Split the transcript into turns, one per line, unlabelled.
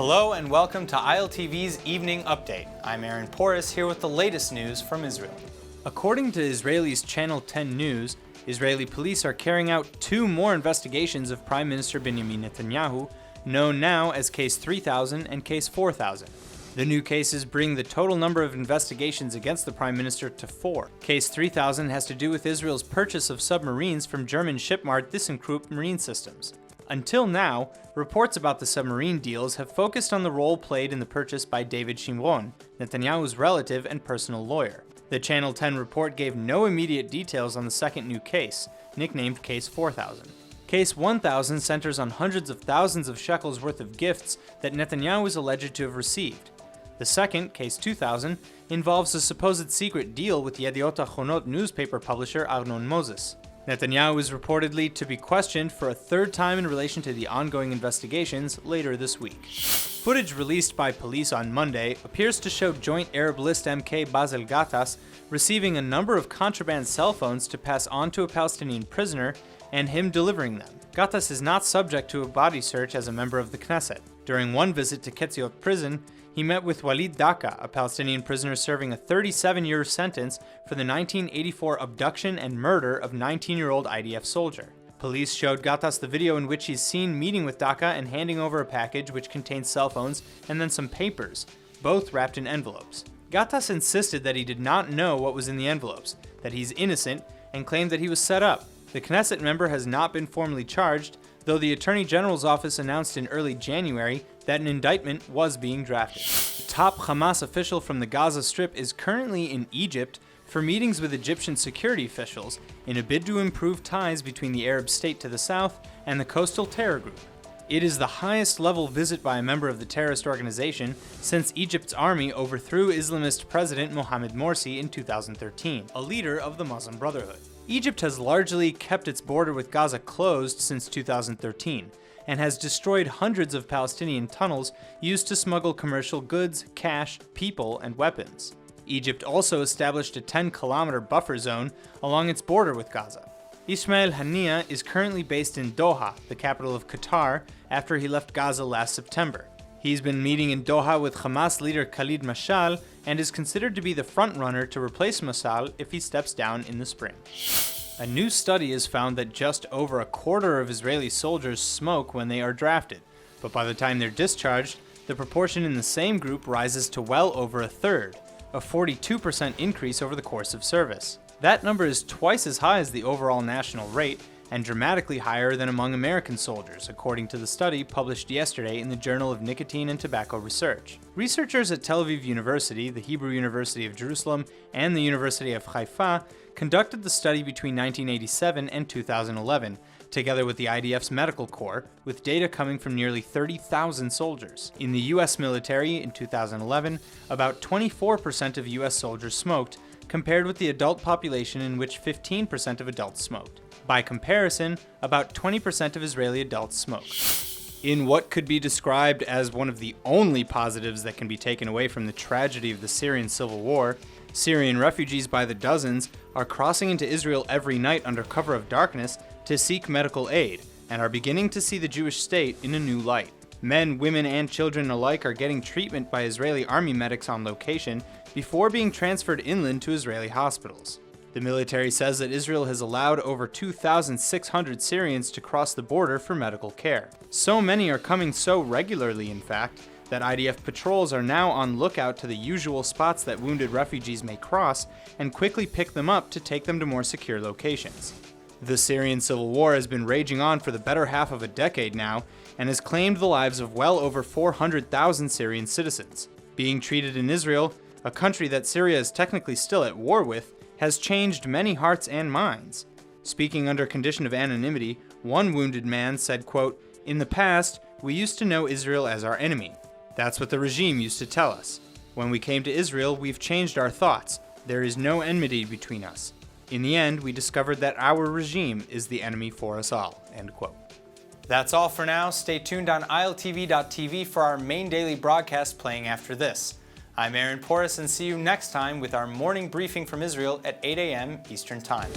Hello and welcome to ILTV's Evening Update. I'm Aaron Porras here with the latest news from Israel. According to Israeli's Channel 10 News, Israeli police are carrying out 2 more investigations of Prime Minister Benjamin Netanyahu, known now as Case 3000 and Case 4000. The new cases bring the total number of investigations against the Prime Minister to 4. Case 3000 has to do with Israel's purchase of submarines from German shipmart ThyssenKrupp Marine Systems. Until now, reports about the submarine deals have focused on the role played in the purchase by David Shimron, Netanyahu's relative and personal lawyer. The Channel 10 report gave no immediate details on the second new case, nicknamed Case 4000. Case 1000 centers on hundreds of thousands of shekels worth of gifts that Netanyahu is alleged to have received. The second, Case 2000, involves a supposed secret deal with Yediot Ahronot newspaper publisher Arnon Moses. Netanyahu is reportedly to be questioned for a third time in relation to the ongoing investigations later this week. Footage released by police on Monday appears to show Joint Arab List MK Basel Ghattas receiving a number of contraband cell phones to pass on to a Palestinian prisoner and him delivering them. Ghattas is not subject to a body search as a member of the Knesset. During one visit to Ketziot prison, he met with Walid Daka, a Palestinian prisoner serving a 37-year sentence for the 1984 abduction and murder of 19-year-old IDF soldier. Police showed Ghattas the video in which he's seen meeting with Daka and handing over a package which contains cell phones and then some papers, both wrapped in envelopes. Ghattas insisted that he did not know what was in the envelopes, that he's innocent, and claimed that he was set up. The Knesset member has not been formally charged, though the Attorney General's office announced in early January that an indictment was being drafted. The top Hamas official from the Gaza Strip is currently in Egypt for meetings with Egyptian security officials in a bid to improve ties between the Arab state to the south and the coastal terror group. It is the highest level visit by a member of the terrorist organization since Egypt's army overthrew Islamist President Mohamed Morsi in 2013, a leader of the Muslim Brotherhood. Egypt has largely kept its border with Gaza closed since 2013 and has destroyed hundreds of Palestinian tunnels used to smuggle commercial goods, cash, people, and weapons. Egypt also established a 10-kilometer buffer zone along its border with Gaza. Ismail Haniyeh is currently based in Doha, the capital of Qatar, after he left Gaza last September. He's been meeting in Doha with Hamas leader Khalid Mashal and is considered to be the frontrunner to replace Mashal if he steps down in the spring. A new study has found that just over a quarter of Israeli soldiers smoke when they are drafted, but by the time they're discharged, the proportion in the same group rises to well over a third, a 42% increase over the course of service. That number is twice as high as the overall national rate and dramatically higher than among American soldiers, according to the study published yesterday in the Journal of Nicotine and Tobacco Research. Researchers at Tel Aviv University, the Hebrew University of Jerusalem, and the University of Haifa conducted the study between 1987 and 2011, together with the IDF's Medical Corps, with data coming from nearly 30,000 soldiers. In the U.S. military in 2011, about 24% of U.S. soldiers smoked, compared with the adult population in which 15% of adults smoked. By comparison, about 20% of Israeli adults smoke. In what could be described as one of the only positives that can be taken away from the tragedy of the Syrian civil war, Syrian refugees by the dozens are crossing into Israel every night under cover of darkness to seek medical aid, and are beginning to see the Jewish state in a new light. Men, women, and children alike are getting treatment by Israeli army medics on location before being transferred inland to Israeli hospitals. The military says that Israel has allowed over 2,600 Syrians to cross the border for medical care. So many are coming so regularly, in fact, that IDF patrols are now on lookout to the usual spots that wounded refugees may cross and quickly pick them up to take them to more secure locations. The Syrian civil war has been raging on for the better half of a decade now and has claimed the lives of well over 400,000 Syrian citizens. Being treated in Israel, a country that Syria is technically still at war with, has changed many hearts and minds. Speaking under condition of anonymity, one wounded man said, quote, "In the past, we used to know Israel as our enemy. That's what the regime used to tell us. When we came to Israel, we've changed our thoughts. There is no enmity between us. In the end, we discovered that our regime is the enemy for us all." End quote. That's all for now. Stay tuned on ILTV.tv for our main daily broadcast playing after this. I'm Aaron Porras, and see you next time with our morning briefing from Israel at 8 a.m. Eastern Time.